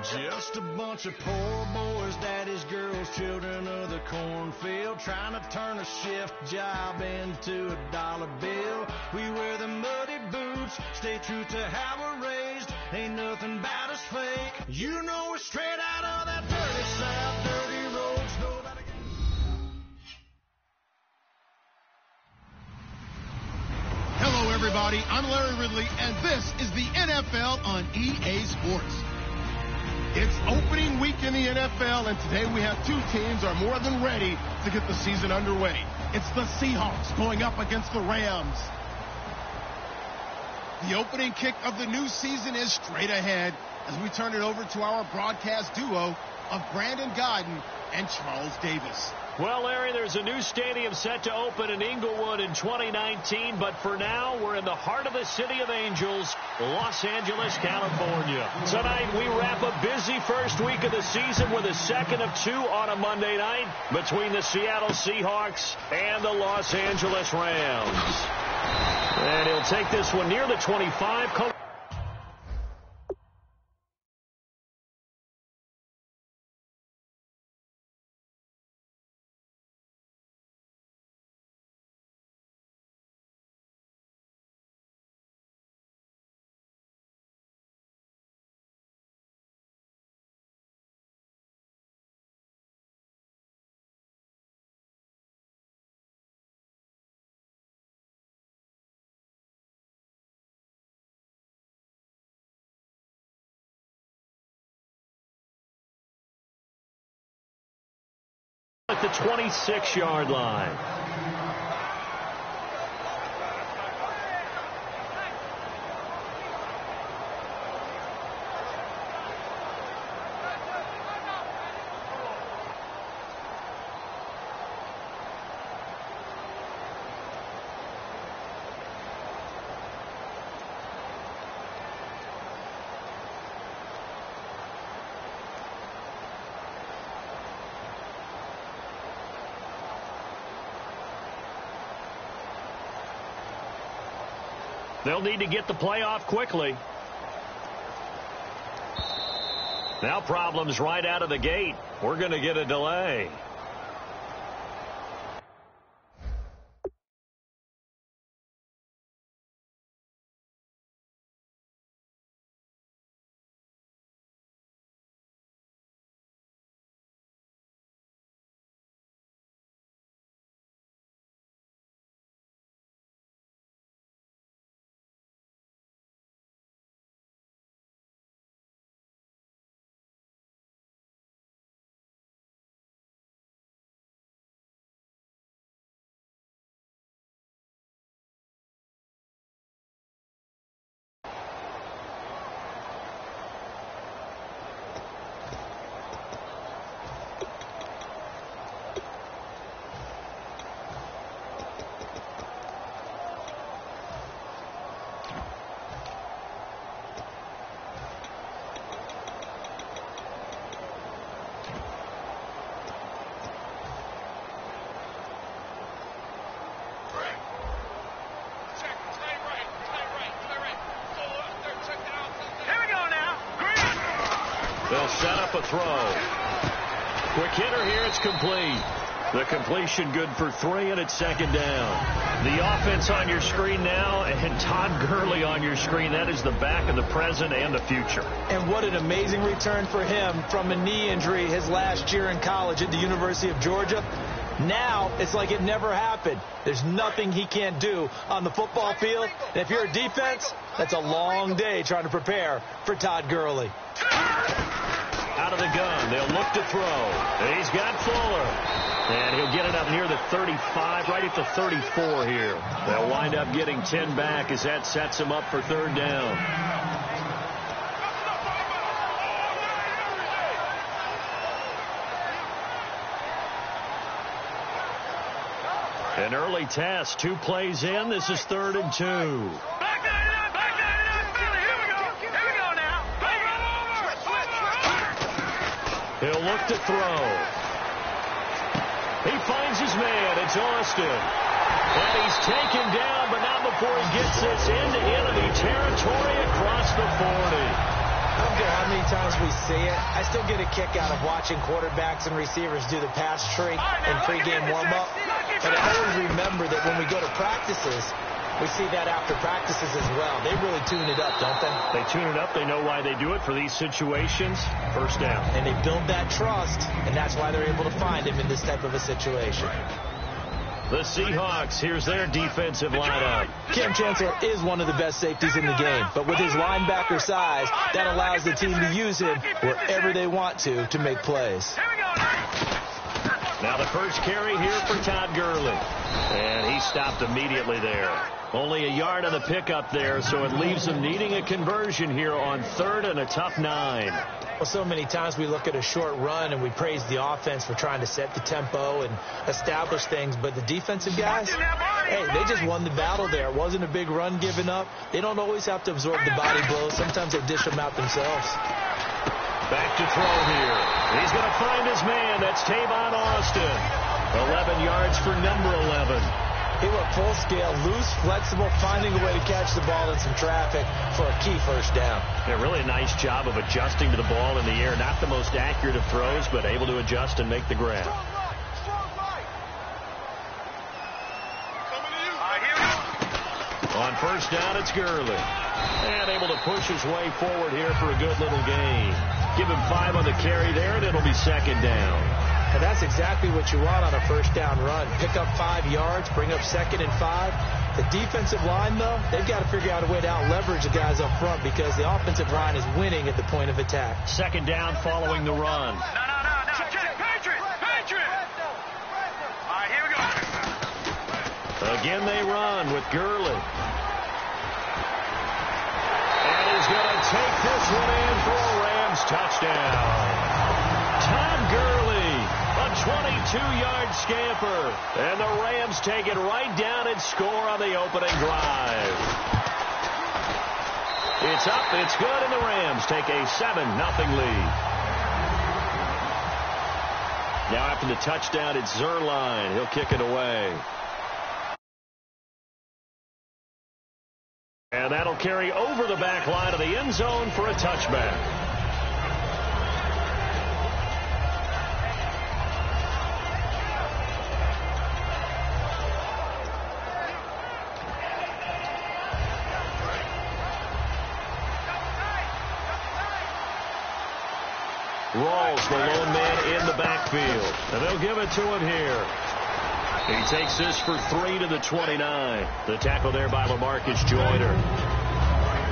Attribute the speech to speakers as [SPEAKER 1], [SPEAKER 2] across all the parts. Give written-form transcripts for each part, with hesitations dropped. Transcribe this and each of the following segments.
[SPEAKER 1] Just a bunch of poor boys, daddy's girls, children of the cornfield, trying to turn a shift job into a dollar bill. We wear the muddy boots, stay true to how we're raised. Ain't nothing about us fake. You know we're straight out of that dirty South, dirty roads. Nobody
[SPEAKER 2] Hello, everybody. I'm Larry Ridley, and this is the NFL on EA Sports. It's opening week in the NFL, and today we have two teams are more than ready to get the season underway. It's the Seahawks going up against the Rams. The opening kick of the new season is straight ahead as we turn it over to our broadcast duo of Brandon Godden and Charles Davis.
[SPEAKER 3] Well, Larry, there's a new stadium set to open in Inglewood in 2019, but for now, we're in the heart of the City of Angels, Los Angeles, California. Tonight, we wrap a busy first week of the season with a second of two on a Monday night between the Seattle Seahawks and the Los Angeles Rams. And he'll take this one near the 25. At the 26-yard line. They'll need to get the play off quickly. Now problems right out of the gate. We're going to get a delay. They'll set up a throw. Quick hitter here. It's complete. The completion good for 3, and it's second down. The offense on your screen now, and Todd Gurley on your screen. That is the back of the present and the future.
[SPEAKER 4] And what an amazing return for him from a knee injury his last year in college at the University of Georgia. Now it's like it never happened. There's nothing he can't do on the football field. And if you're a defense, that's a long day trying to prepare for Todd Gurley.
[SPEAKER 3] Out of the gun. They'll look to throw. He's got Fuller. And he'll get it up near the 35, right at the 34 here. They'll wind up getting 10 back as that sets him up for third down. An early test, 2 plays in. This is 3rd and 2. He'll look to throw. He finds his man. It's Austin. And he's taken down, but not before he gets this into enemy territory across the 40.
[SPEAKER 4] How don't care how many times we see it. I still get a kick out of watching quarterbacks and receivers do the pass tree in pregame warm-up. But I always remember that when we go to practices, we see that after practices as well. They really tune it up, don't they?
[SPEAKER 3] They tune it up. They know why they do it for these situations. First down.
[SPEAKER 4] And they build that trust, and that's why they're able to find him in this type of a situation.
[SPEAKER 3] The Seahawks, here's their defensive lineup.
[SPEAKER 4] Cam Chancellor is one of the best safeties in the game, but with his linebacker size, that allows the team to use him wherever they want to make plays.
[SPEAKER 3] Now the first carry here for Todd Gurley. And he stopped immediately there. Only a yard on the pickup there, so it leaves them needing a conversion here on 3rd and a tough 9.
[SPEAKER 4] Well, so many times we look at a short run and we praise the offense for trying to set the tempo and establish things, but the defensive guys, hey, they just won the battle there. It wasn't a big run given up. They don't always have to absorb the body blows. Sometimes they dish them out themselves.
[SPEAKER 3] Back to throw here. He's going to find his man. That's Tavon Austin. 11 yards for number 11.
[SPEAKER 4] He went full scale, loose, flexible, finding a way to catch the ball in some traffic for a key first down.
[SPEAKER 3] Yeah, really a nice job of adjusting to the ball in the air. Not the most accurate of throws, but able to adjust and make the grab. On first down, it's Gurley. And able to push his way forward here for a good little gain. Give him 5 on the carry there, and it'll be 2nd down.
[SPEAKER 4] And that's exactly what you want on a first down run. Pick up 5 yards, bring up 2nd and 5. The defensive line, though, they've got to figure out a way to out-leverage the guys up front because the offensive line is winning at the point of attack.
[SPEAKER 3] 2nd down following the run.
[SPEAKER 5] No. Patriot. All right, here we go.
[SPEAKER 3] Again, they run with Gurley. And he's going to take this one in for a Rams touchdown. Todd Gurley, a 22-yard scamper. And the Rams take it right down and score on the opening drive. It's up, it's good, and the Rams take a 7-0 lead. Now after the touchdown, it's Zerline. He'll kick it away. And that'll carry over the back line of the end zone for a touchback. Rawls, the lone man in the backfield. And they'll give it to him here. He takes this for 3 to the 29. The tackle there by LaMarcus Joyner.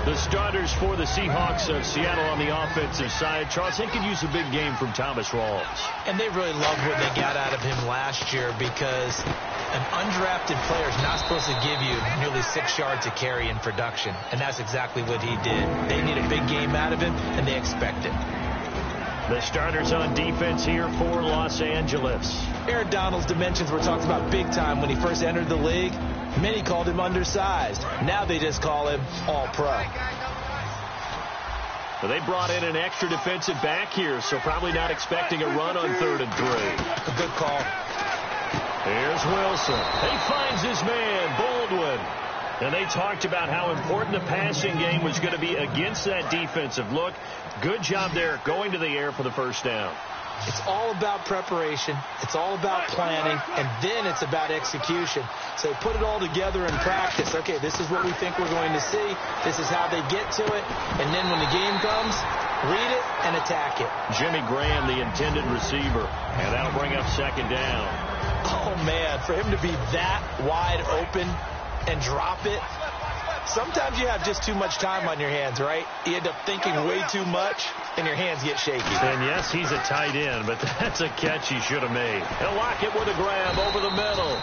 [SPEAKER 3] The starters for the Seahawks of Seattle on the offensive side. Charles, they could use a big game from Thomas Rawls.
[SPEAKER 4] And they really loved what they got out of him last year because an undrafted player is not supposed to give you nearly 6 yards a carry in production. And that's exactly what he did. They need a big game out of him, and they expect it.
[SPEAKER 3] The starters on defense here for Los Angeles.
[SPEAKER 4] Aaron Donald's dimensions were talked about big time when he first entered the league. Many called him undersized. Now they just call him all-pro.
[SPEAKER 3] Well, they brought in an extra defensive back here, so probably not expecting a run on 3rd and 3.
[SPEAKER 4] A good call.
[SPEAKER 3] Here's Wilson. He finds his man, Baldwin. And they talked about how important the passing game was going to be against that defensive look. Good job there going to the air for the first down.
[SPEAKER 4] It's all about preparation. It's all about planning. And then it's about execution. So put it all together in practice. Okay, this is what we think we're going to see. This is how they get to it. And then when the game comes, read it and attack it.
[SPEAKER 3] Jimmy Graham, the intended receiver. And that'll bring up 2nd down.
[SPEAKER 4] Oh, man, for him to be that wide open and drop it. Sometimes you have just too much time on your hands, right? You end up thinking way too much, and your hands get shaky.
[SPEAKER 3] And yes, he's a tight end, but that's a catch he should have made. He'll lock it with a grab over the middle.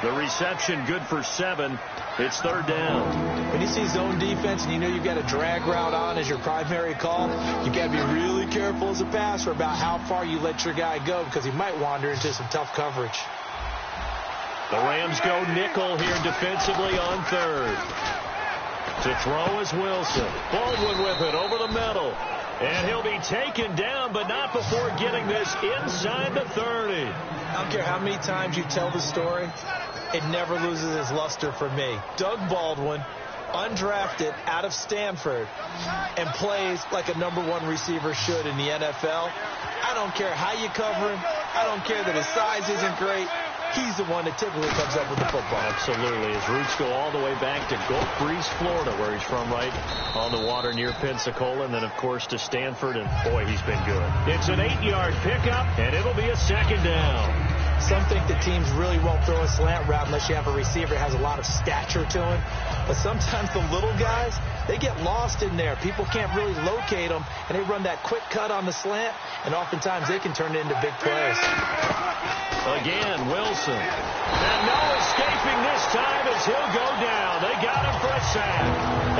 [SPEAKER 3] The reception good for 7. It's 3rd down.
[SPEAKER 4] When you see zone defense and you know you've got a drag route on as your primary call, you've got to be really careful as a passer about how far you let your guy go because he might wander into some tough coverage.
[SPEAKER 3] The Rams go nickel here defensively on 3rd. To throw is Wilson. Baldwin with it over the middle. And he'll be taken down, but not before getting this inside the 30.
[SPEAKER 4] I don't care how many times you tell the story, it never loses its luster for me. Doug Baldwin undrafted out of Stanford and plays like a #1 receiver should in the NFL. I don't care how you cover him. I don't care that his size isn't great. He's the one that typically comes up with the football.
[SPEAKER 3] Absolutely. His roots go all the way back to Gulf Breeze, Florida, where he's from, right on the water near Pensacola, and then, of course, to Stanford, and, boy, he's been good. It's an 8-yard pickup, and it'll be a 2nd down.
[SPEAKER 4] Some think the teams really won't throw a slant route unless you have a receiver that has a lot of stature to him. But sometimes the little guys, they get lost in there. People can't really locate them, and they run that quick cut on the slant, and oftentimes they can turn it into big plays.
[SPEAKER 3] Again, Wilson. And no escaping this time as he'll go down. They got him for a sack.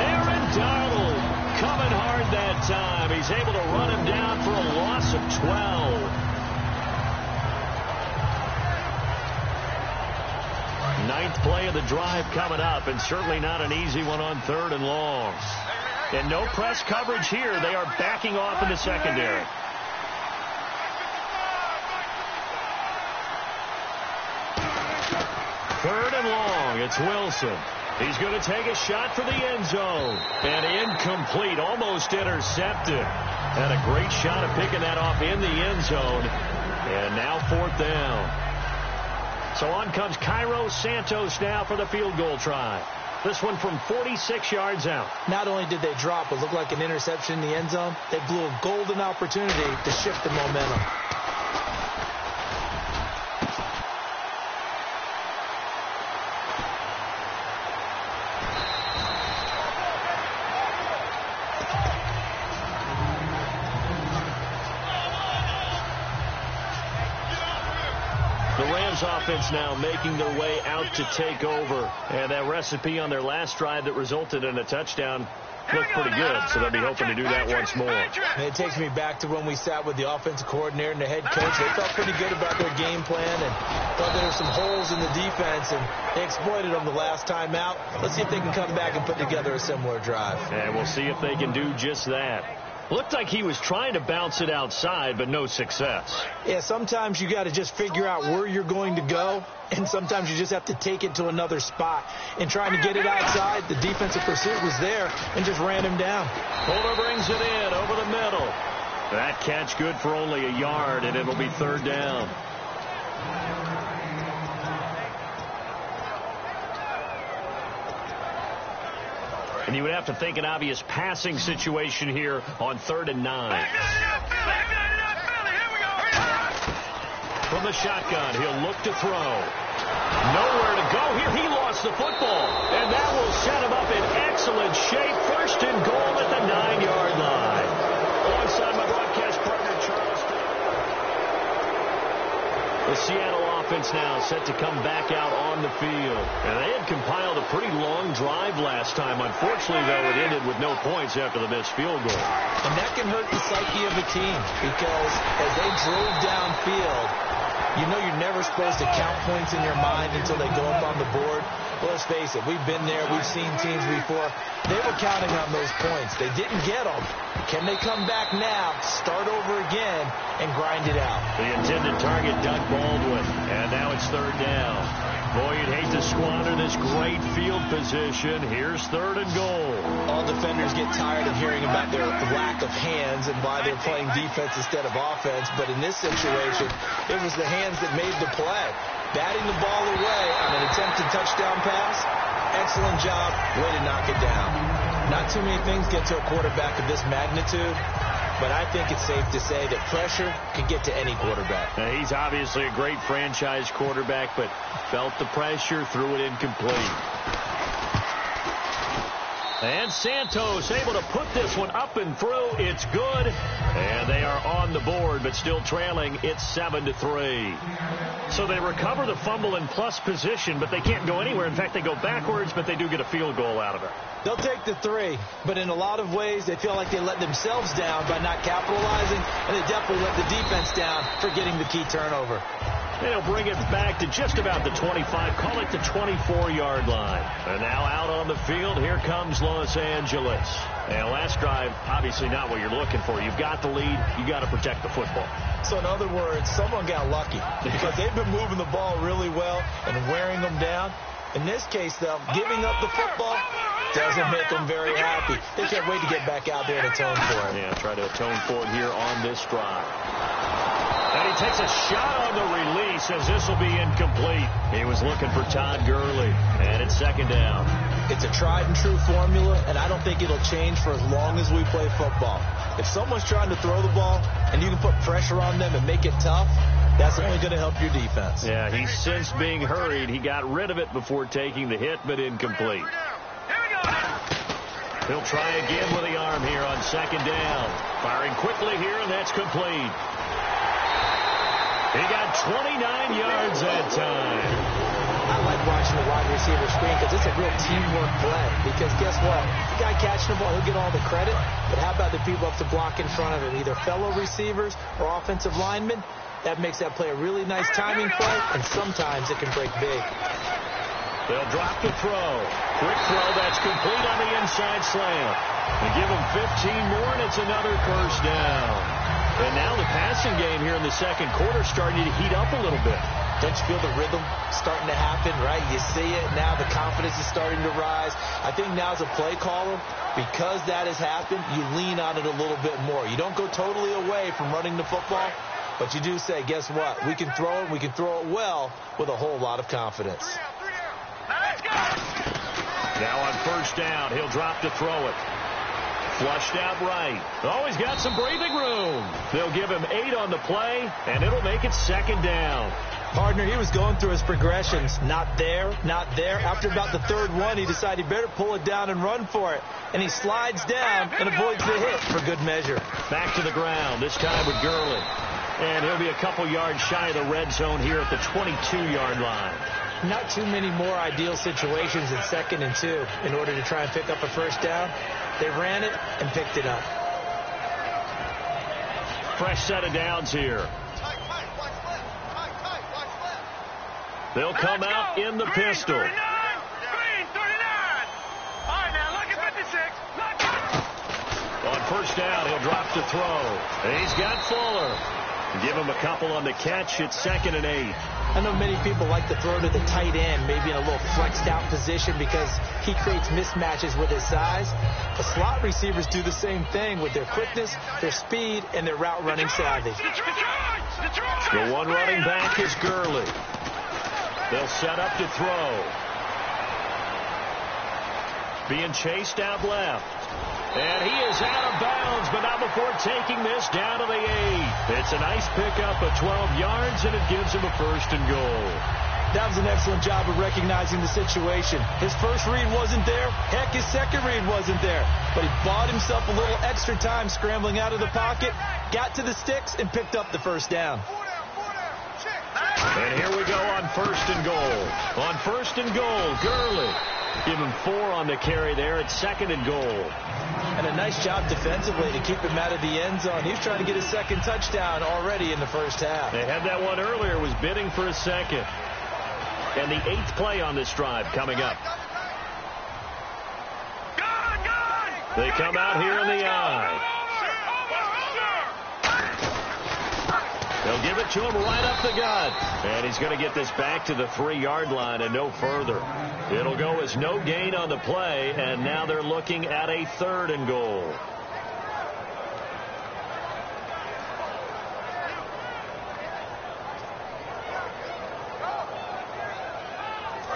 [SPEAKER 3] Aaron Donald coming hard that time. He's able to run him down for a loss of 12. Ninth play of the drive coming up, and certainly not an easy one on 3rd and long. And no press coverage here. They are backing off in the secondary. Third and long. It's Wilson. He's going to take a shot for the end zone. And incomplete. Almost intercepted. And a great shot of picking that off in the end zone. And now 4th down. So on comes Cairo Santos now for the field goal try. This one from 46 yards out.
[SPEAKER 4] Not only did they drop what looked like an interception in the end zone, they blew a golden opportunity to shift the momentum.
[SPEAKER 3] Offense now making their way out to take over. And that recipe on their last drive that resulted in a touchdown looked pretty good, so they'll be hoping to do that once more.
[SPEAKER 4] And it takes me back to when we sat with the offensive coordinator and the head coach. They felt pretty good about their game plan and thought there were some holes in the defense, and they exploited them the last time out. Let's see if they can come back and put together a similar drive.
[SPEAKER 3] And we'll see if they can do just that. Looked like he was trying to bounce it outside, but no success.
[SPEAKER 4] Yeah, sometimes you got to just figure out where you're going to go, and sometimes you just have to take it to another spot. And trying to get it outside, the defensive pursuit was there and just ran him down.
[SPEAKER 3] Holder brings it in over the middle. That catch good for only a yard, and it'll be 3rd down. And you would have to think an obvious passing situation here on 3rd and 9. From the shotgun, he'll look to throw. Nowhere to go here. He lost the football. And that will set him up in excellent shape. 1st and goal at the 9-yard line. Alongside my broadcast partner, Charles. The Seattle offense now set to come back out on the field. And they had compiled a pretty long drive last time. Unfortunately, though, it ended with no points after the missed field goal.
[SPEAKER 4] And that can hurt the psyche of a team because as they drove downfield, you know you're never supposed to count points in your mind until they go up on the board. Well, let's face it, we've been there. We've seen teams before. They were counting on those points. They didn't get them. Can they come back now, start over again, and grind it out?
[SPEAKER 3] The intended target, Doug Baldwin. And now it's 3rd down. Boy, you'd hate to squander this great field position. Here's 3rd and goal.
[SPEAKER 4] All defenders get tired of hearing about their lack of hands and why they're playing defense instead of offense. But in this situation, it was the hands that made the play. Batting the ball away on an attempted touchdown pass. Excellent job. Way to knock it down. Not too many things get to a quarterback of this magnitude, but I think it's safe to say that pressure can get to any quarterback.
[SPEAKER 3] Now, he's obviously a great franchise quarterback, but felt the pressure, threw it incomplete. And Santos able to put this one up and through. It's good. And they are on the board, but still trailing. It's 7-3. So they recover the fumble in plus position, but they can't go anywhere. In fact, they go backwards, but they do get a field goal out of it.
[SPEAKER 4] They'll take the 3, but in a lot of ways, they feel like they let themselves down by not capitalizing, and they definitely let the defense down for getting the key turnover.
[SPEAKER 3] They'll bring it back to just about the 25. Call it the 24-yard line. And now out on the field, here comes Los Angeles. And last drive, obviously not what you're looking for. You've got the lead. You got to protect the football.
[SPEAKER 4] So in other words, someone got lucky because they've been moving the ball really well and wearing them down. In this case, though, giving up the football, Doesn't make them very happy. They can't wait to get back out there and atone for it.
[SPEAKER 3] Yeah, try to atone for it here on this drive. And he takes a shot on the release as this will be incomplete. He was looking for Todd Gurley, and it's second down.
[SPEAKER 4] It's a tried and true formula, and I don't think it'll change for as long as we play football. If someone's trying to throw the ball and you can put pressure on them and make it tough, that's only going to help your defense.
[SPEAKER 3] Yeah, he's since being hurried. He got rid of it before taking the hit, but incomplete. He'll try again with the arm here on second down. Firing quickly here, and that's complete. He got 29 yards that time.
[SPEAKER 4] I like watching the wide receiver screen because it's a real teamwork play. Because guess what? The guy catching the ball, he'll get all the credit. But how about the people up to block in front of him, either fellow receivers or offensive linemen? That makes that play a really nice timing play, and sometimes it can break big.
[SPEAKER 3] They'll drop the throw. Quick throw, that's complete on the inside slant. They give him 15 more, and it's another first down. And now the passing game here in the second quarter starting to heat up a little bit.
[SPEAKER 4] Don't you feel the rhythm starting to happen, right? You see it now. The confidence is starting to rise. I think now as a play caller, because that has happened, you lean on it a little bit more. You don't go totally away from running the football, but you do say, guess what? We can throw it. We can throw it well with a whole lot of confidence.
[SPEAKER 3] Now on first down, he'll drop to throw it. Flushed out right. Oh, he's got some breathing room. They'll give him 8 on the play, and it'll make it second down.
[SPEAKER 4] Partner, he was going through his progressions. Not there, not there. After about the third one, he decided he better pull it down and run for it. And he slides down and avoids the hit for good measure.
[SPEAKER 3] Back to the ground, this time with Gurley. And he'll be a couple yards shy of the red zone here at the 22-yard line.
[SPEAKER 4] Not too many more ideal situations in 2nd and 2 in order to try and pick up a first down. They ran it and picked it up.
[SPEAKER 3] Fresh set of downs here. They'll come out in the pistol.
[SPEAKER 5] 39. All right, now look at 56.
[SPEAKER 3] On first down, he'll drop to throw. And he's got Fuller. Give him a couple on the catch. It's 2nd and 8.
[SPEAKER 4] I know many people like to throw to the tight end, maybe in a little flexed out position because he creates mismatches with his size. But slot receivers do the same thing with their quickness, their speed, and their route running savvy.
[SPEAKER 3] The one running back is Gurley. They'll set up to throw. Being chased out left. And he is out of bounds, but not before taking this down to the 8. It's a nice pickup of 12 yards, and it gives him a first and goal.
[SPEAKER 4] That was an excellent job of recognizing the situation. His first read wasn't there. Heck, his second read wasn't there. But he bought himself a little extra time scrambling out of the pocket, got to the sticks, and picked up the first down.
[SPEAKER 3] And here we go on first and goal. On first and goal, Gurley. Give him 4 on the carry there. It's 2nd and goal.
[SPEAKER 4] And a nice job defensively to keep him out of the end zone. He was trying to get his second touchdown already in the first half.
[SPEAKER 3] They had that one earlier, was bidding for a second. And the 8th play on this drive coming up. They come out here in the eye. They'll give it to him right up the gut. And he's going to get this back to the 3-yard line and no further. It'll go as no gain on the play, and now they're looking at a 3rd and goal.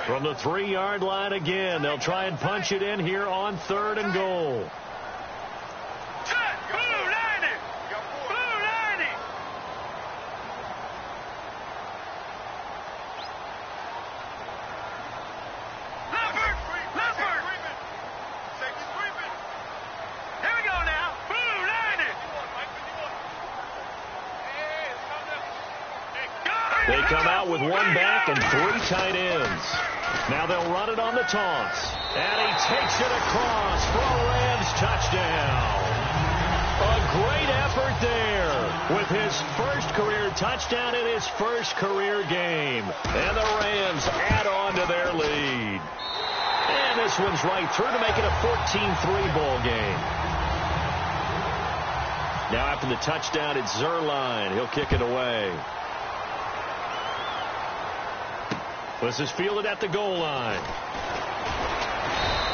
[SPEAKER 3] From the 3-yard line again, they'll try and punch it in here on 3rd and goal. They come out with 1 back and 3 tight ends. Now they'll run it on the toss. And he takes it across for a Rams touchdown. A great effort there with his first career touchdown in his first career game. And the Rams add on to their lead. And this one's right through to make it a 14-3 ball game. Now after the touchdown, it's Zerline. He'll kick it away. This is fielded at the goal line.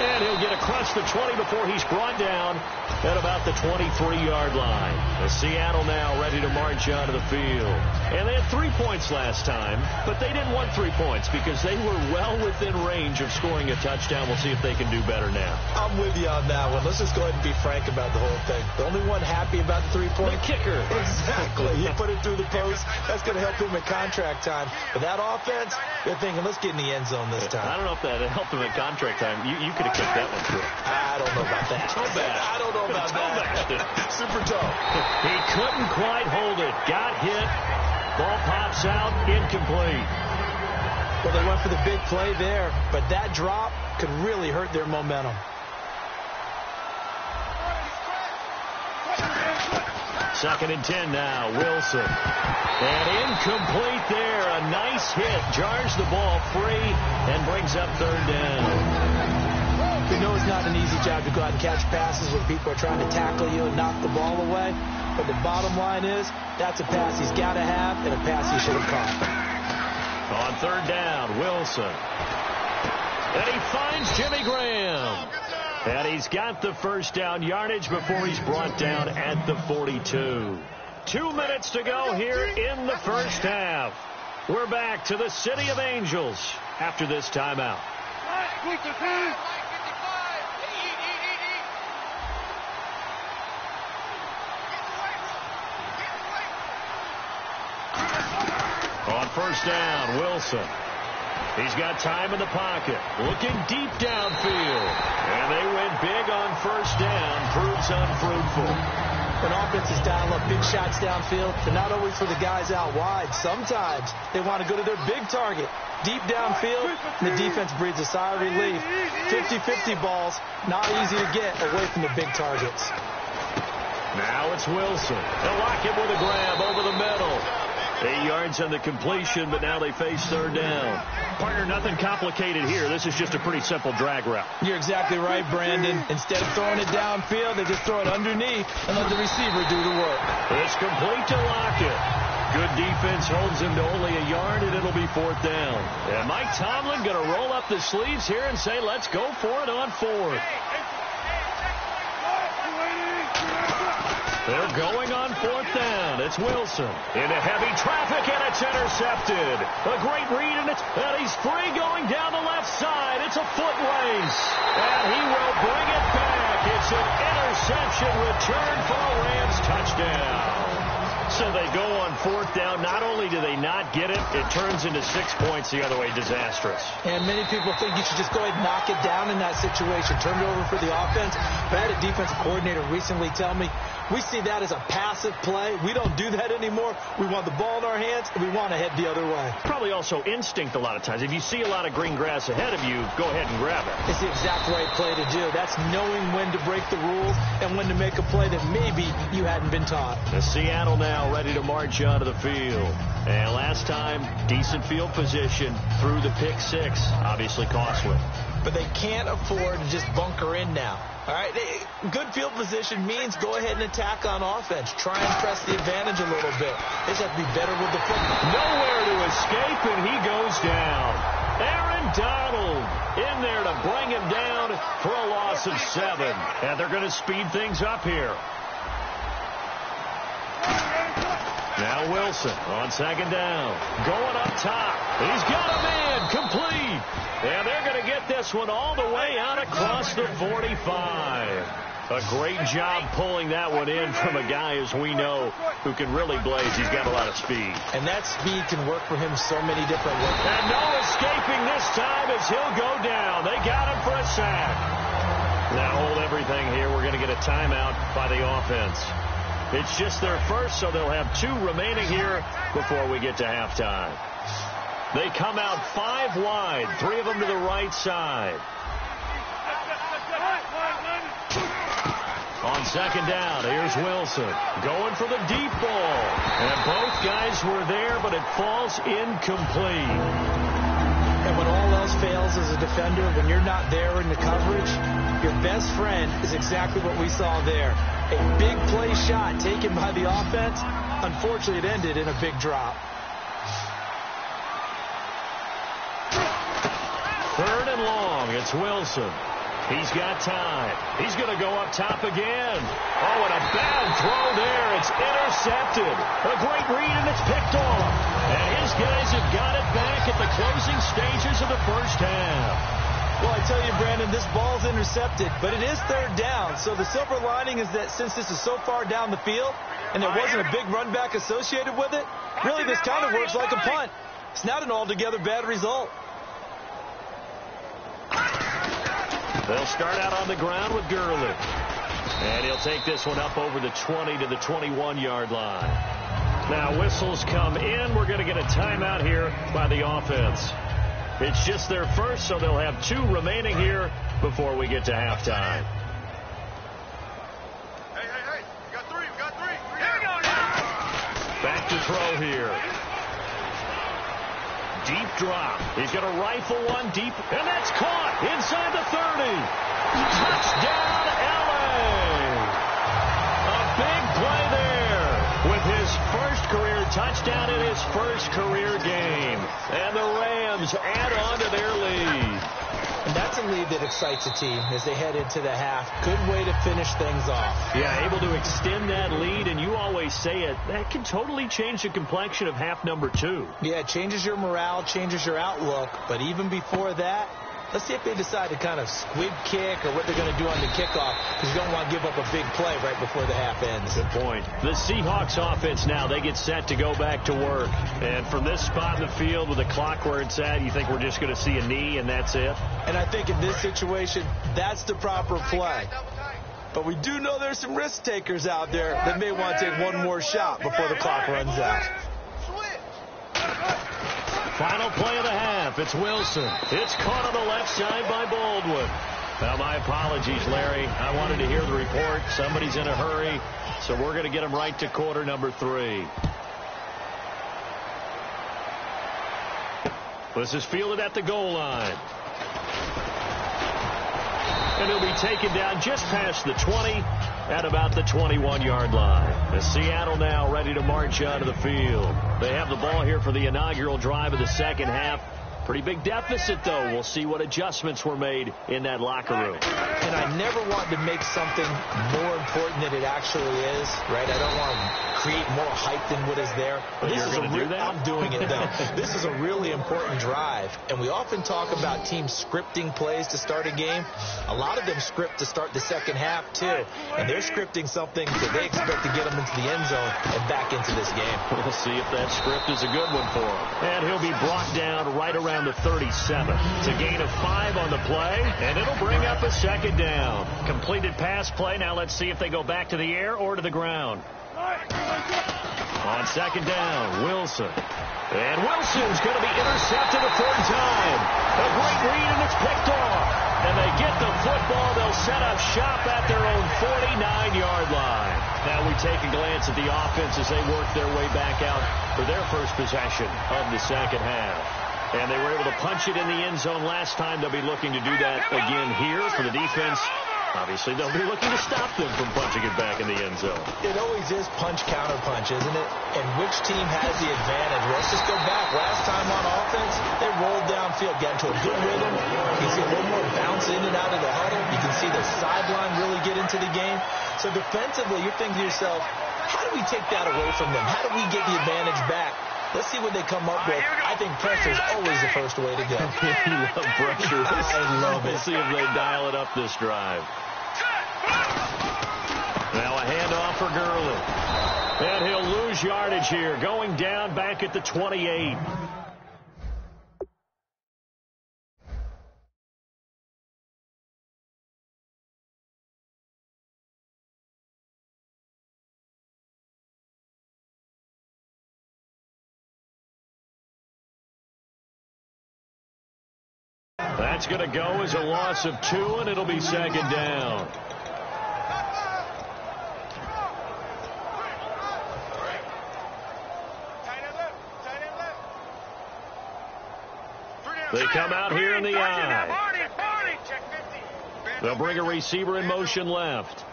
[SPEAKER 3] And he'll get across the 20 before he's brought down at about the 23-yard line. The Seattle now ready to march onto the field. And they had 3 points last time, but they didn't want 3 points because they were well within range of scoring a touchdown. We'll see if they can do better now.
[SPEAKER 4] I'm with you on that one. Let's just go ahead and be frank about the whole thing. The only one happy about the 3-point.
[SPEAKER 3] The kicker.
[SPEAKER 4] Exactly. You put it through the post. That's going to help him at contract time. But that offense, they're thinking, let's get in the end zone this time.
[SPEAKER 3] I don't know if that helped him at contract time. You could have kicked that one through.
[SPEAKER 4] I don't know about that. I don't know about that. Super tough.
[SPEAKER 3] He couldn't quite hold it. Got hit. Ball pops out. Incomplete.
[SPEAKER 4] Well, they went for the big play there, but that drop could really hurt their momentum.
[SPEAKER 3] Second and 10 now. Wilson. And incomplete there. A nice hit. Jars the ball free and brings up third down.
[SPEAKER 4] We know it's not an easy job to go out and catch passes when people are trying to tackle you and knock the ball away. But the bottom line is, that's a pass he's got to have and a pass he should have caught.
[SPEAKER 3] On third down, Wilson. And he finds Jimmy Graham. And he's got the first down yardage before he's brought down at the 42. 2 minutes to go here in the first half. We're back to the City of Angels after this timeout. On first down, Wilson. He's got time in the pocket. Looking deep downfield. And they went big on first down. Proves unfruitful.
[SPEAKER 4] When offenses dial up big shots downfield, they're not always for the guys out wide. Sometimes they want to go to their big target. Deep downfield, and the defense breathes a sigh of relief. 50-50 balls, not easy to get away from the big targets.
[SPEAKER 3] Now it's Wilson. They'll lock him with a grab over the middle. 8 yards on the completion, but now they face third down. Partner, nothing complicated here. This is just a pretty simple drag route.
[SPEAKER 4] You're exactly right, Brandon. Instead of throwing it downfield, they just throw it underneath and let the receiver do the work.
[SPEAKER 3] It's complete to Lockett. Good defense holds him to only a yard, and it'll be fourth down. And Mike Tomlin going to roll up the sleeves here and say, let's go for it on fourth. They're going on fourth down. It's Wilson into heavy traffic, and it's intercepted. A great read, and he's free going down the left side. It's a foot race, and he will bring it back. It's an interception return for a Rams touchdown. So they go on fourth down. Not only do they not get it, it turns into 6 points the other way. Disastrous.
[SPEAKER 4] And many people think you should just go ahead and knock it down in that situation. Turn it over for the offense. But I had a defensive coordinator recently tell me, we see that as a passive play. We don't do that anymore. We want the ball in our hands, and we want to head the other way.
[SPEAKER 3] Probably also instinct a lot of times. If you see a lot of green grass ahead of you, go ahead and grab it.
[SPEAKER 4] It's the exact right play to do. That's knowing when to break the rules and when to make a play that maybe you hadn't been taught.
[SPEAKER 3] The Seattle now ready to march onto the field. And last time, decent field position through the pick six. Obviously costly.
[SPEAKER 4] But they can't afford to just bunker in now. All right, good field position means go ahead and attack on offense. Try and press the advantage a little bit. They just have to be better with the football.
[SPEAKER 3] Nowhere to escape, and he goes down. Aaron Donald in there to bring him down for a loss of 7. And they're going to speed things up here. Now Wilson on second down. Going up top. He's got a man. Complete. And they're going to get this one all the way out across the 45. A great job pulling that one in from a guy, as we know, who can really blaze. He's got a lot of speed.
[SPEAKER 4] And that speed can work for him so many different ways.
[SPEAKER 3] And no escaping this time as he'll go down. They got him for a sack. Now hold everything here. We're going to get a timeout by the offense. It's just their first, so they'll have 2 remaining here before we get to halftime. They come out 5 wide, 3 of them to the right side. On second down, here's Wilson going for the deep ball. And both guys were there, but it falls incomplete.
[SPEAKER 4] And when all else fails as a defender, when you're not there in the coverage, your best friend is exactly what we saw there. A big play shot taken by the offense. Unfortunately, it ended in a big drop.
[SPEAKER 3] Third and long. It's Wilson. He's got time. He's going to go up top again. Oh, and a bad throw there. It's intercepted. A great read, and it's picked off. And his guys have got it back at the closing stages of the first half.
[SPEAKER 4] Well, I tell you, Brandon, this ball's intercepted, but it is third down. So the silver lining is that since this is so far down the field and there wasn't a big run back associated with it, really this kind of works like a punt. It's not an altogether bad result.
[SPEAKER 3] They'll start out on the ground with Gurley. And he'll take this one up over the 20 to the 21-yard line. Now whistles come in. We're going to get a timeout here by the offense. It's just their first, so they'll have 2 remaining here before we get to halftime.
[SPEAKER 5] Hey, we got 3. Here we go now.
[SPEAKER 3] Back to throw here. Deep drop. He's going to rifle one deep, and that's caught inside the 30. Touchdown, L.A. A big play there with his first career touchdown in his first career game. And the Rams add on to their lead.
[SPEAKER 4] And that's a lead that excites a team as they head into the half. Good way to finish things off.
[SPEAKER 3] Yeah, able to extend that lead, and you always say it, that can totally change the complexion of half number 2.
[SPEAKER 4] Yeah, it changes your morale, changes your outlook. But even before that, let's see if they decide to kind of squib kick or what they're going to do on the kickoff, because you don't want to give up a big play right before the half ends.
[SPEAKER 3] Good point. The Seahawks offense now, they get set to go back to work. And from this spot in the field with the clock where it's at, you think we're just going to see a knee and that's it?
[SPEAKER 4] And I think in this situation, that's the proper play. But we do know there's some risk takers out there that may want to take one more shot before the clock runs out.
[SPEAKER 3] Final play of the half. It's Wilson. It's caught on the left side by Baldwin. Now, my apologies, Larry. I wanted to hear the report. Somebody's in a hurry, so we're going to get him right to quarter number 3. This is fielded at the goal line. And he'll be taken down just past the 20 at about the 21-yard line. The Seattle now ready to march onto the field. They have the ball here for the inaugural drive of the second half. Pretty big deficit, though. We'll see what adjustments were made in that locker room.
[SPEAKER 4] And I never want to make something more important than it actually is, right? I don't want to create more hype than what is there.
[SPEAKER 3] But you're going to do that?
[SPEAKER 4] I'm doing it, though. This is a really important drive, and we often talk about teams scripting plays to start a game. A lot of them script to start the second half, too, and they're scripting something that they expect to get them into the end zone and back into this game.
[SPEAKER 3] We'll see if that script is a good one for him. And he'll be brought down right around the 37. It's a gain of 5 on the play, and it'll bring up a second down. Completed pass play. Now let's see if they go back to the air or to the ground. On second down, Wilson. And Wilson's going to be intercepted a third time. A great read, and it's picked off. And they get the football. They'll set up shop at their own 49-yard line. Now we take a glance at the offense as they work their way back out for their first possession of the second half. And they were able to punch it in the end zone last time. They'll be looking to do that again here for the defense. Obviously, they'll be looking to stop them from punching it back in the end zone.
[SPEAKER 4] It always is punch-counter-punch, isn't it? And which team has the advantage? Let's just go back. Last time on offense, they rolled downfield, got into a good rhythm. You can see a little more bounce in and out of the huddle. You can see the sideline really get into the game. So defensively, you're thinking to yourself, how do we take that away from them? How do we get the advantage back? Let's see what they come up with. I think pressure is always the first way to go.
[SPEAKER 3] You love pressure.
[SPEAKER 4] I love it.
[SPEAKER 3] We'll see if they dial it up this drive. Now a handoff for Gurley. And he'll lose yardage here, going down back at the 28. That's going to go as a loss of 2, and it'll be second down. They come out here in the eye. They'll bring a receiver in motion left.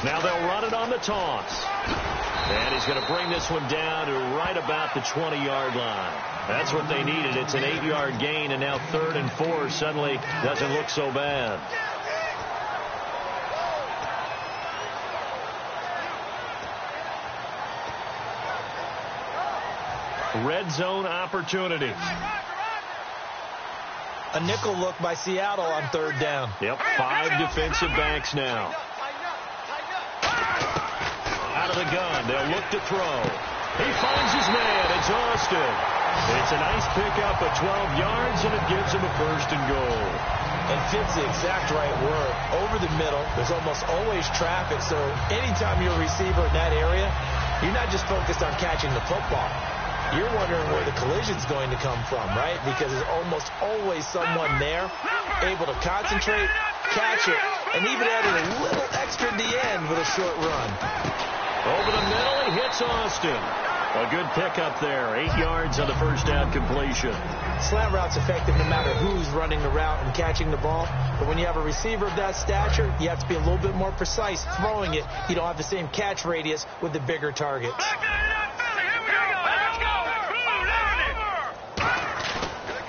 [SPEAKER 3] Now they'll run it on the toss. And he's going to bring this one down to right about the 20-yard line. That's what they needed. It's an 8-yard gain, and now 3rd and 4 suddenly doesn't look so bad. Red zone opportunity.
[SPEAKER 4] A nickel look by Seattle on 3rd down.
[SPEAKER 3] Yep, 5 defensive backs now. Out of the gun, they'll look to throw. He finds his man. It's Austin. It's a nice pickup of 12 yards, and it gives him a 1st and goal.
[SPEAKER 4] And fits the exact right word. Over the middle, there's almost always traffic, so anytime you're a receiver in that area, you're not just focused on catching the football. You're wondering where the collision's going to come from, right? Because there's almost always someone there able to concentrate, catch it, and even add a little extra at the end with a short run.
[SPEAKER 3] Over the middle, he hits Austin. A good pickup there. 8 yards on the 1st down completion.
[SPEAKER 4] Slant route's effective no matter who's running the route and catching the ball. But when you have a receiver of that stature, you have to be a little bit more precise throwing it. You don't have the same catch radius with the bigger targets.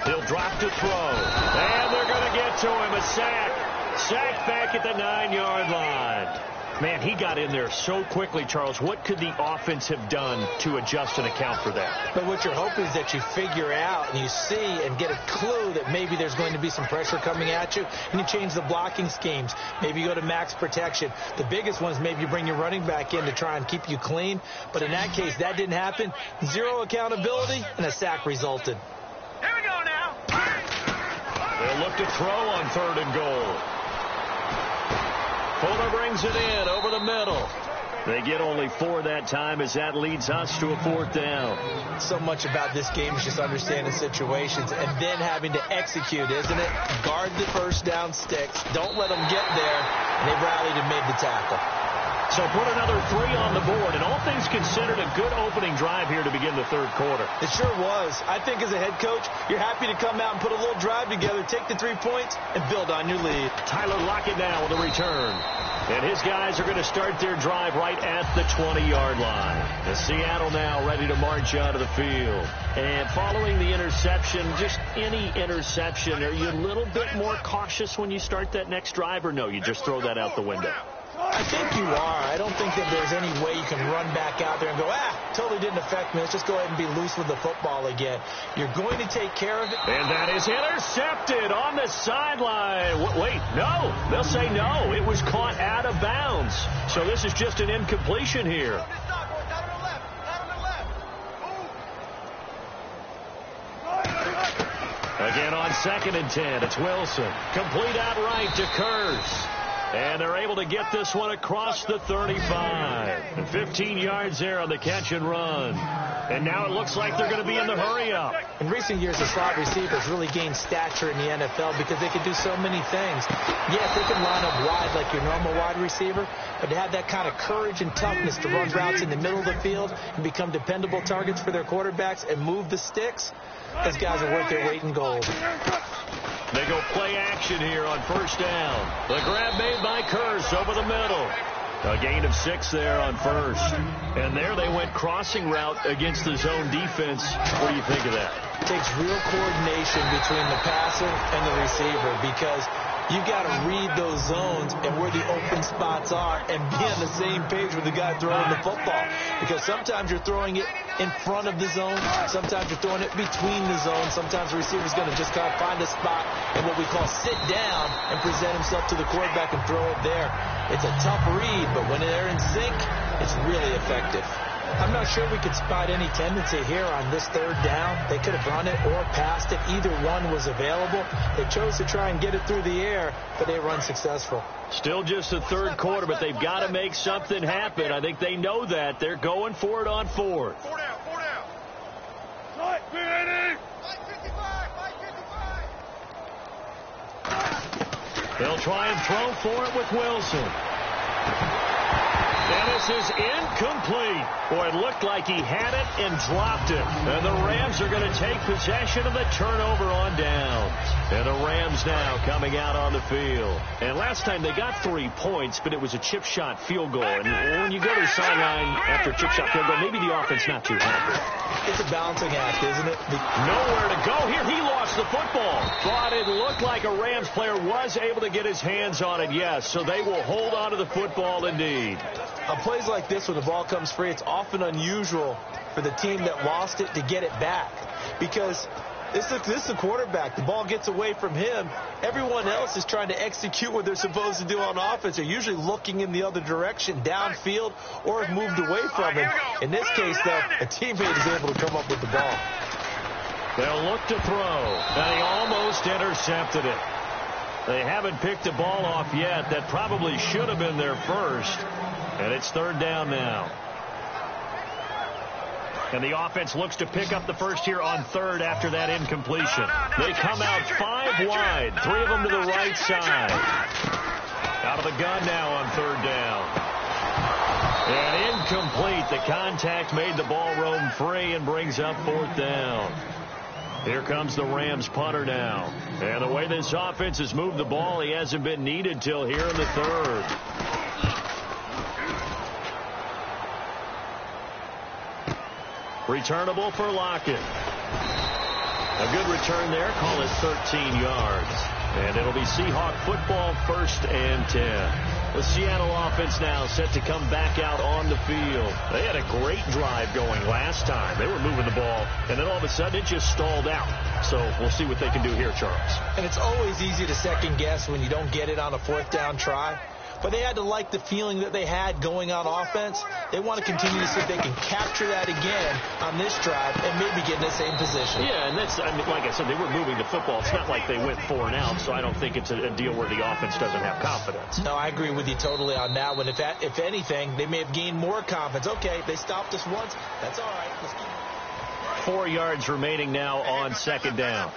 [SPEAKER 3] He'll drop to throw. And they're going to get to him. A sack. Sack back at the 9-yard line. Man, he got in there so quickly, Charles. What could the offense have done to adjust and account for that?
[SPEAKER 4] But what you're hoping is that you figure out and you see and get a clue that maybe there's going to be some pressure coming at you, and you change the blocking schemes. Maybe you go to max protection. The biggest one is maybe you bring your running back in to try and keep you clean. But in that case, that didn't happen. 0 accountability, and a sack resulted.
[SPEAKER 5] Here we go now.
[SPEAKER 3] They'll look to throw on 3rd and goal. Fuller brings it in over the middle. They get only 4 that time as that leads us to a 4th down.
[SPEAKER 4] So much about this game is just understanding situations and then having to execute, isn't it? Guard the 1st down sticks. Don't let them get there. And they rallied and made the tackle.
[SPEAKER 3] So put another 3 on the board, and all things considered, a good opening drive here to begin the 3rd quarter.
[SPEAKER 4] It sure was. I think as a head coach, you're happy to come out and put a little drive together, take the 3 points, and build on your lead.
[SPEAKER 3] Tyler Lockett now with a return. And his guys are going to start their drive right at the 20-yard line. And Seattle now ready to march out of the field. And following the interception, just any interception, are you a little bit more cautious when you start that next drive, or no, you just throw that out the window?
[SPEAKER 4] I think you are. I don't think that there's any way you can run back out there and go, totally didn't affect me. Let's just go ahead and be loose with the football again. You're going to take care of it.
[SPEAKER 3] And that is intercepted on the sideline. Wait, no. They'll say no. It was caught out of bounds. So this is just an incompletion here. Again on 2nd and 10. It's Wilson. Complete outright to Kurz. And they're able to get this one across the 35. And 15 yards there on the catch and run. And now it looks like they're going to be in the hurry-up.
[SPEAKER 4] In recent years, the slot receivers really gained stature in the NFL because they can do so many things. Yes, they can line up wide like your normal wide receiver, but to have that kind of courage and toughness to run routes in the middle of the field and become dependable targets for their quarterbacks and move the sticks, those guys are worth their weight in gold.
[SPEAKER 3] They go play action here on 1st down. The grab made by Kurz over the middle. A gain of 6 there on 1st. And there they went crossing route against the zone defense. What do you think of that?
[SPEAKER 4] It takes real coordination between the passer and the receiver because you've got to read those zones and where the open spots are and be on the same page with the guy throwing the football. Because sometimes you're throwing it in front of the zone. Sometimes you're throwing it between the zones. Sometimes the receiver's going to just kind of find a spot and what we call sit down and present himself to the quarterback and throw it there. It's a tough read, but when they're in sync, it's really effective. I'm not sure we could spot any tendency here on this 3rd down. They could have run it or passed it. Either one was available. They chose to try and get it through the air, but they were unsuccessful.
[SPEAKER 3] Still just the 3rd quarter, but they've got to make something happen. I think they know that. They're going for it on 4th.
[SPEAKER 5] 4 down. Right, be ready.
[SPEAKER 3] They'll try and throw for it with Wilson. And this is incomplete. Boy, it looked like he had it and dropped it. And the Rams are going to take possession of the turnover on downs. And the Rams now coming out on the field. And last time they got 3 points, but it was a chip shot field goal. And when you go to the sideline after a chip shot field goal, maybe the offense not too happy.
[SPEAKER 4] It's a balancing act, isn't it?
[SPEAKER 3] Nowhere to go. Here he lost the football. But it looked like a Rams player was able to get his hands on it, yes. So they will hold on to the football indeed.
[SPEAKER 4] On plays like this, when the ball comes free, it's often unusual for the team that lost it to get it back. Because this is the quarterback. The ball gets away from him. Everyone else is trying to execute what they're supposed to do on offense. They're usually looking in the other direction, downfield, or have moved away from him. In this case, though, a teammate is able to come up with the ball.
[SPEAKER 3] They'll look to throw, and he almost intercepted it. They haven't picked the ball off yet. That probably should have been their first. And it's third down now. And the offense looks to pick up the first here on third after that incompletion. They come out 5 wide, 3 of them to the right side. Out of the gun now on third down. And incomplete. The contact made the ball roam free and brings up fourth down. Here comes the Rams punter now. And the way this offense has moved the ball, he hasn't been needed till here in the third. Returnable for Lockett. A good return there. Call it 13 yards. And it'll be Seahawk football, 1st and 10. The Seattle offense now set to come back out on the field. They had a great drive going last time. They were moving the ball, and then all of a sudden it just stalled out. So we'll see what they can do here, Charles.
[SPEAKER 4] And it's always easy to second guess when you don't get it on a 4th down try. But they had to like the feeling that they had going on offense. They want to continue to see if they can capture that again on this drive and maybe get in the same position.
[SPEAKER 3] Yeah, and that's, I mean, like I said, they were moving the football. It's not like they went 4 and out, so I don't think it's a deal where the offense doesn't have confidence.
[SPEAKER 4] No, I agree with you totally on that one. If anything, they may have gained more confidence. Okay, they stopped us once. That's all right. Let's keep
[SPEAKER 3] 4 yards remaining now on second down.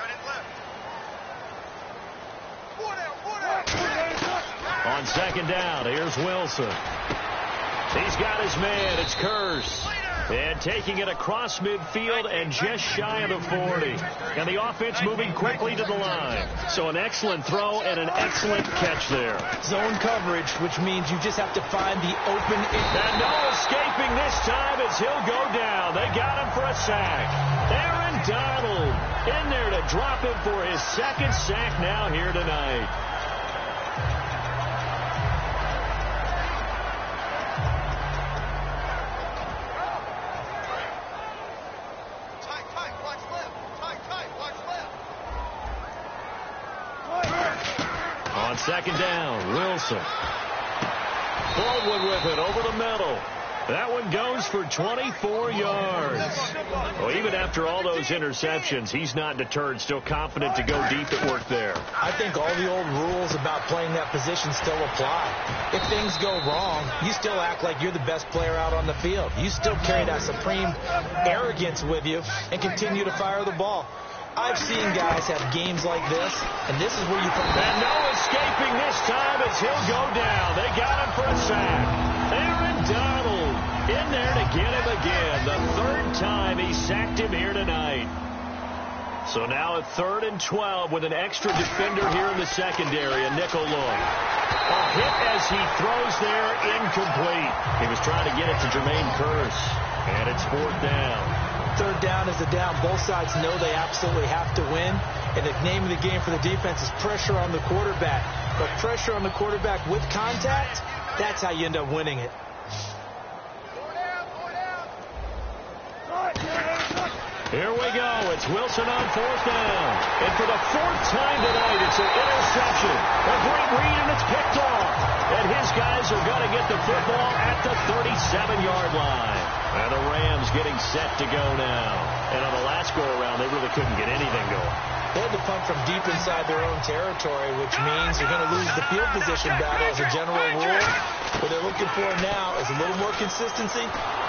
[SPEAKER 3] On second down, here's Wilson. He's got his man. It's Curse. And taking it across midfield and just shy of the 40. And the offense moving quickly to the line. So an excellent throw and an excellent catch there.
[SPEAKER 4] Zone coverage, which means you just have to find the open.
[SPEAKER 3] And no escaping this time as he'll go down. They got him for a sack. Aaron Donald in there to drop him for his 2nd sack now here tonight. On second down, Wilson. Baldwin with it over the middle. That one goes for 24 yards. Well, even after all those interceptions, he's not deterred, still confident to go deep at work there.
[SPEAKER 4] I think all the old rules about playing that position still apply. If things go wrong, you still act like you're the best player out on the field. You still carry that supreme arrogance with you and continue to fire the ball. I've seen guys have games like this, and this is where you put
[SPEAKER 3] and no escaping this time as he'll go down. They got him for a sack. Aaron Donald in there to get him again. The 3rd time he sacked him here tonight. So now at 3rd and 12 with an extra defender here in the secondary, a nickel look. A hit as he throws there, incomplete. He was trying to get it to Jermaine Curse, and it's 4th down.
[SPEAKER 4] 3rd down is a down. Both sides know they absolutely have to win. And the name of the game for the defense is pressure on the quarterback. But pressure on the quarterback with contact, that's how you end up winning it.
[SPEAKER 3] Here we go. It's Wilson on 4th down. And for the 4th time tonight, it's an interception. A great read, and it's picked off. And his guys are going to get the football at the 37-yard line. And the Rams getting set to go now. And on the last go-around, they really couldn't get anything going.
[SPEAKER 4] They had to punt from deep inside their own territory, which means you're going to lose the field position battle as a general rule. What they're looking for now is a little more consistency.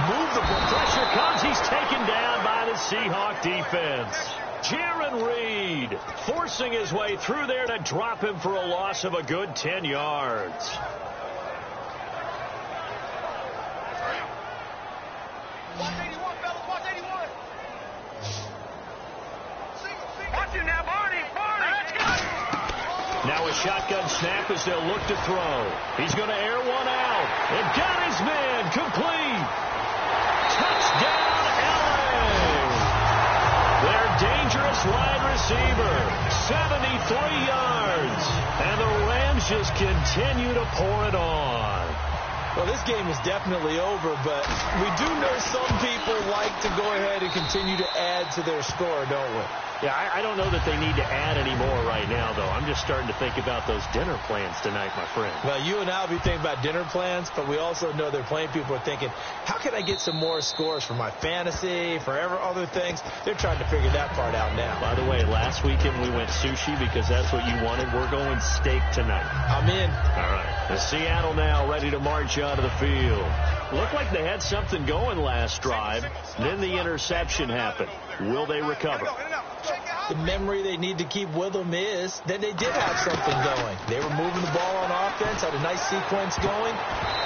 [SPEAKER 4] Move the ball.
[SPEAKER 3] Pressure comes. He's taken down by the Seahawk defense. Jaron Reed forcing his way through there to drop him for a loss of a good 10 yards. shotgun snap as they'll look to throw. He's going to air one out. And got his man complete. Touchdown, LA. Their dangerous wide receiver, 73 yards. And the Rams just continue to pour it on.
[SPEAKER 4] Well, this game is definitely over, but we do know some people like to go ahead and continue to add to their score, don't we?
[SPEAKER 3] Yeah, I don't know that they need to add any more right now, though. I'm just starting to think about those dinner plans tonight, my friend.
[SPEAKER 4] Well, you and I will be thinking about dinner plans, but we also know there are plenty of people are thinking, how can I get some more scores for my fantasy, for other things? They're trying to figure that part out now.
[SPEAKER 3] By the way, last weekend we went sushi because that's what you wanted. We're going steak tonight.
[SPEAKER 4] I'm in.
[SPEAKER 3] All right. The Seattle now ready to march out of the field. Looked like they had something going last drive. Then the interception happened. Will they recover?
[SPEAKER 4] The memory they need to keep with them is that they did have something going. They were moving the ball on offense, had a nice sequence going.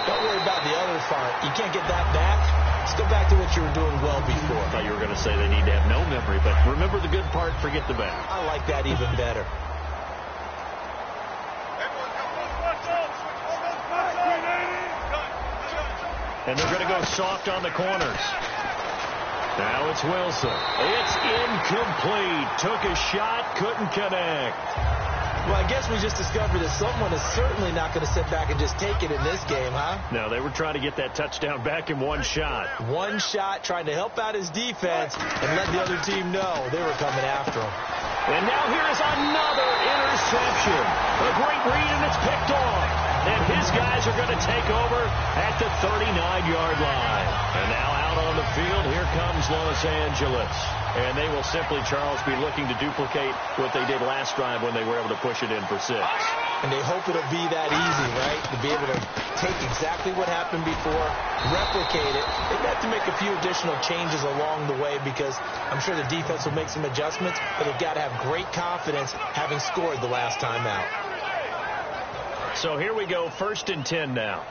[SPEAKER 4] Don't worry about the other part. You can't get that back. Let's go back to what you were doing well before.
[SPEAKER 3] I thought you were going to say they need to have no memory, but remember the good part, forget the bad.
[SPEAKER 4] I like that even better.
[SPEAKER 3] And they're going to go soft on the corners. Now it's Wilson. It's incomplete. Took a shot, couldn't connect.
[SPEAKER 4] Well, I guess we just discovered that someone is certainly not going to sit back and just take it in this game, huh?
[SPEAKER 3] No, they were trying to get that touchdown back in one shot.
[SPEAKER 4] One shot, trying to help out his defense and let the other team know they were coming after him.
[SPEAKER 3] And now here is another interception. A great read, and it's picked off. And his guys are going to take over at the 39-yard line. And now out on the field, here comes Los Angeles. And they will simply, Charles, be looking to duplicate what they did last drive when they were able to push it in for 6.
[SPEAKER 4] And they hope it'll be that easy, right? To be able to take exactly what happened before, replicate it. They have to make a few additional changes along the way because I'm sure the defense will make some adjustments, but they've got to have great confidence having scored the last time out.
[SPEAKER 3] So here we go, 1st and 10 now.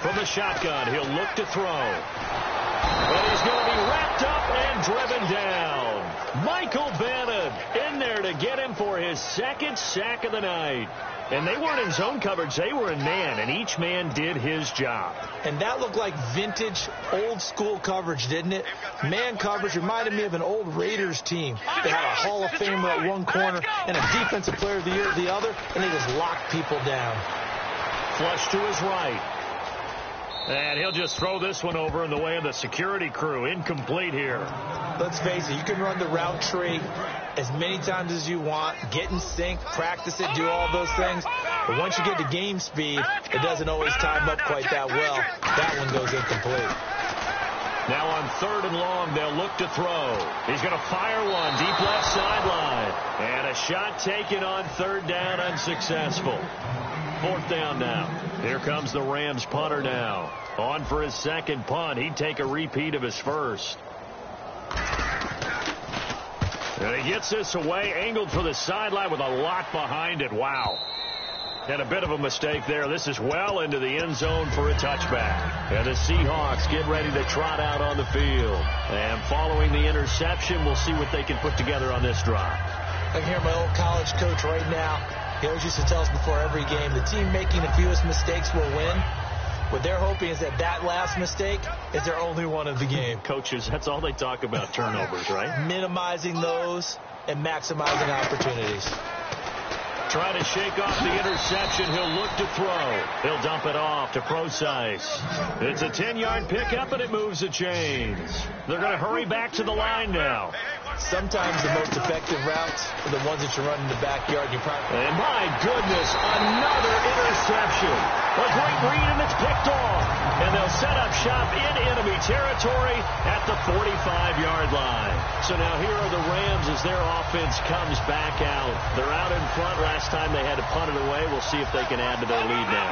[SPEAKER 3] From the shotgun, he'll look to throw. And he's going to be wrapped up and driven down. Michael Bannon in there to get him for his 2nd sack of the night. And they weren't in zone coverage. They were in man, and each man did his job.
[SPEAKER 4] And that looked like vintage, old-school coverage, didn't it? Man coverage reminded me of an old Raiders team. They had a Hall of Famer at one corner and a Defensive Player of the Year at the other, and they just locked people down.
[SPEAKER 3] Flush to his right. And he'll just throw this one over in the way of the security crew. Incomplete here.
[SPEAKER 4] Let's face it, you can run the route tree as many times as you want, get in sync, practice it, do all those things. But once you get to game speed, it doesn't always time up quite that well. That one goes incomplete.
[SPEAKER 3] Now on 3rd and long, they'll look to throw. He's going to fire one deep left sideline. And a shot taken on 3rd down, unsuccessful. 4th down now. Here comes the Rams punter now. On for his 2nd punt. He'd take a repeat of his 1st. And he gets this away, angled for the sideline with a lot behind it. Wow. And a bit of a mistake there. This is well into the end zone for a touchback. And the Seahawks get ready to trot out on the field. And following the interception, we'll see what they can put together on this drive.
[SPEAKER 4] I can hear my old college coach right now. He always used to tell us before every game, the team making the fewest mistakes will win. What they're hoping is that last mistake is their only one of the game.
[SPEAKER 3] Coaches, that's all they talk about, turnovers, right?
[SPEAKER 4] Minimizing those and maximizing opportunities.
[SPEAKER 3] Trying to shake off the interception. He'll look to throw. He'll dump it off to Procise. It's a 10-yard pickup, and it moves the chains. They're going to hurry back to the line now.
[SPEAKER 4] Sometimes the most effective routes are the ones that you run in the backyard.
[SPEAKER 3] And my goodness, another interception. A great read, and it's picked off. And they'll set up shop in enemy territory at the 45-yard line. So now here are the Rams as their offense comes back out. They're out in front. Last time they had to punt it away. We'll see if they can add to their lead now.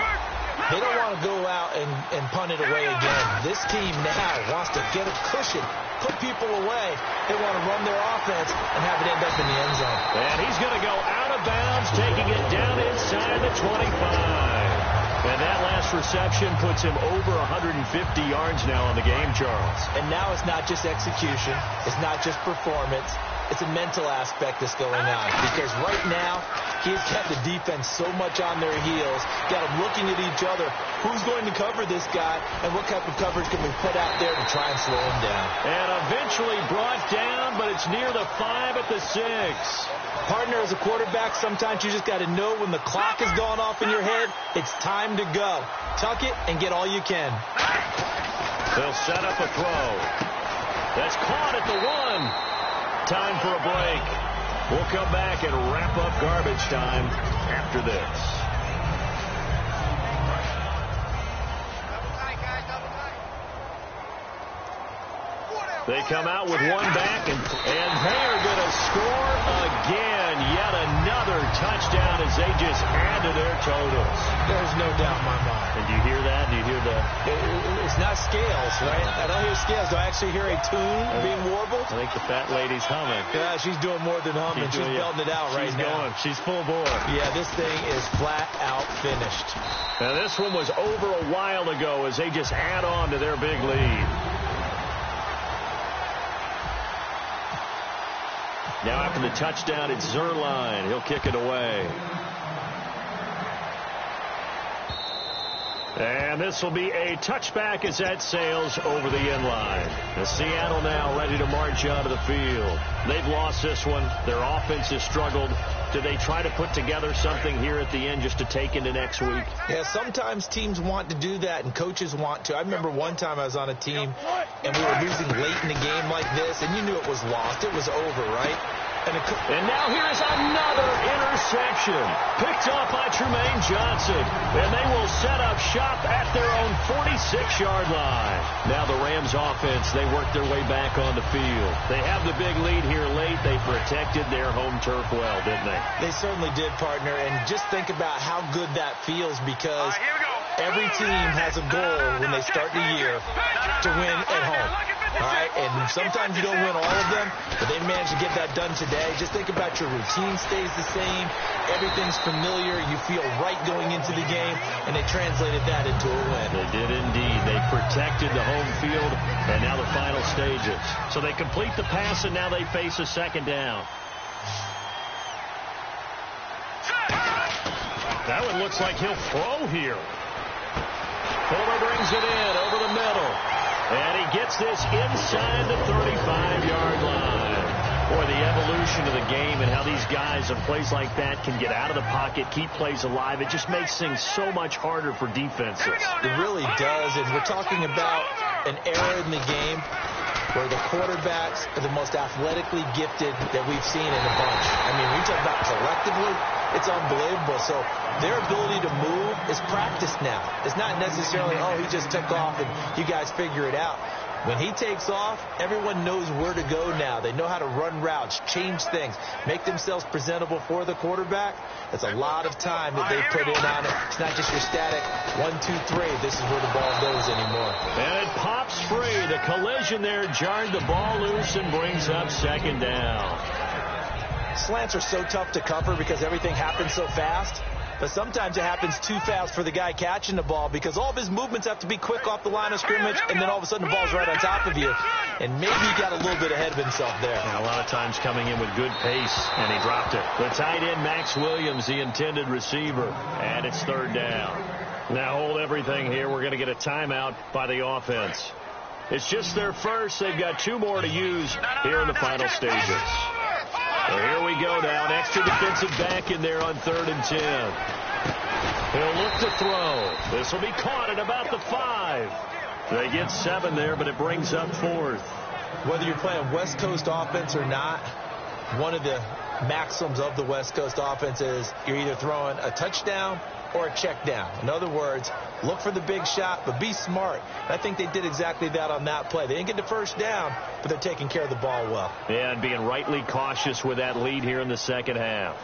[SPEAKER 4] They don't want to go out and punt it away again. This team now wants to get a cushion, put people away. They want to run their offense and have it end up in the end zone.
[SPEAKER 3] And he's going to go out of bounds, taking it down inside the 25. And that last reception puts him over 150 yards now on the game, Charles.
[SPEAKER 4] And now it's not just execution. It's not just performance. It's a mental aspect that's going on. Because right now, he's kept the defense so much on their heels, got them looking at each other. Who's going to cover this guy, and what type of coverage can we put out there to try and slow him down?
[SPEAKER 3] And eventually brought down, but it's near the 5 at the 6.
[SPEAKER 4] Partner, as a quarterback, sometimes you just got to know when the clock has gone off in your head, it's time to go. Tuck it and get all you can.
[SPEAKER 3] They'll set up a throw. That's caught at the 1. Time for a break. We'll come back and wrap up garbage time after this. They come out with one back, and they are going to score again. Yet another touchdown as they just add to their totals.
[SPEAKER 4] There's no doubt in my mind.
[SPEAKER 3] And do you hear that? Do you hear the...
[SPEAKER 4] It's not scales, right? I don't hear scales. Do I actually hear a tune being warbled?
[SPEAKER 3] I think the fat lady's humming.
[SPEAKER 4] Yeah, she's doing more than humming. She's belting it out right now. She's going.
[SPEAKER 3] She's full bore.
[SPEAKER 4] Yeah, this thing is flat out finished.
[SPEAKER 3] Now, this one was over a while ago as they just add on to their big lead. Now after the touchdown, it's Zerline. He'll kick it away. And this will be a touchback as that sails over the end line. The Seattle now ready to march onto the field. They've lost this one. Their offense has struggled. Do they try to put together something here at the end just to take into next week?
[SPEAKER 4] Yeah, sometimes teams want to do that and coaches want to. I remember one time I was on a team and we were losing late in a game like this, and you knew it was lost. It was over, right?
[SPEAKER 3] And now here's another interception. Picked off by Tremaine Johnson. And they will set up shop at their own 46-yard line. Now the Rams offense, they work their way back on the field. They have the big lead here late. They protected their home turf well, didn't they?
[SPEAKER 4] They certainly did, partner. And just think about how good that feels, because every team has a goal when they start the year to win at home. All right, and sometimes you don't win all of them, but they managed to get that done today. Just think about your routine stays the same. Everything's familiar. You feel right going into the game, and they translated that into a win.
[SPEAKER 3] They did indeed. They protected the home field, and now the final stages. So they complete the pass, and now they face a second down. That one looks like he'll throw here. Fuller brings it in over the middle. And he gets this inside the 35-yard line. Boy, the evolution of the game and how these guys in plays like that can get out of the pocket, keep plays alive, it just makes things so much harder for defenses.
[SPEAKER 4] It really does, and we're talking about an era in the game where the quarterbacks are the most athletically gifted that we've seen in a bunch. I mean, we talk about collectively, it's unbelievable. So their ability to move is practiced now. It's not necessarily, oh, he just took off and you guys figure it out. When he takes off, everyone knows where to go now. They know how to run routes, change things, make themselves presentable for the quarterback. It's a lot of time that they put in on it. It's not just your static 1, 2, 3. This is where the ball goes anymore.
[SPEAKER 3] And it pops free. The collision there jarred the ball loose and brings up second down.
[SPEAKER 4] Slants are so tough to cover because everything happens so fast. But sometimes it happens too fast for the guy catching the ball because all of his movements have to be quick off the line of scrimmage, and then all of a sudden the ball's right on top of you. And maybe he got a little bit ahead of himself there.
[SPEAKER 3] And a lot of times coming in with good pace, and he dropped it. The tight end, Max Williams, the intended receiver, and it's third down. Now hold everything here. We're going to get a timeout by the offense. It's just their first. They've got 2 more to use here in the final stages. So here we go now. An extra defensive back in there on 3rd and 10. He'll look to throw. This will be caught at about the 5. They get 7 there, but it brings up 4th.
[SPEAKER 4] Whether you're playing West Coast offense or not, one of the maxims of the West Coast offense is you're either throwing a touchdown or a check down. In other words, look for the big shot, but be smart. And I think they did exactly that on that play. They didn't get the first down, but they're taking care of the ball well.
[SPEAKER 3] Yeah, and being rightly cautious with that lead here in the second half.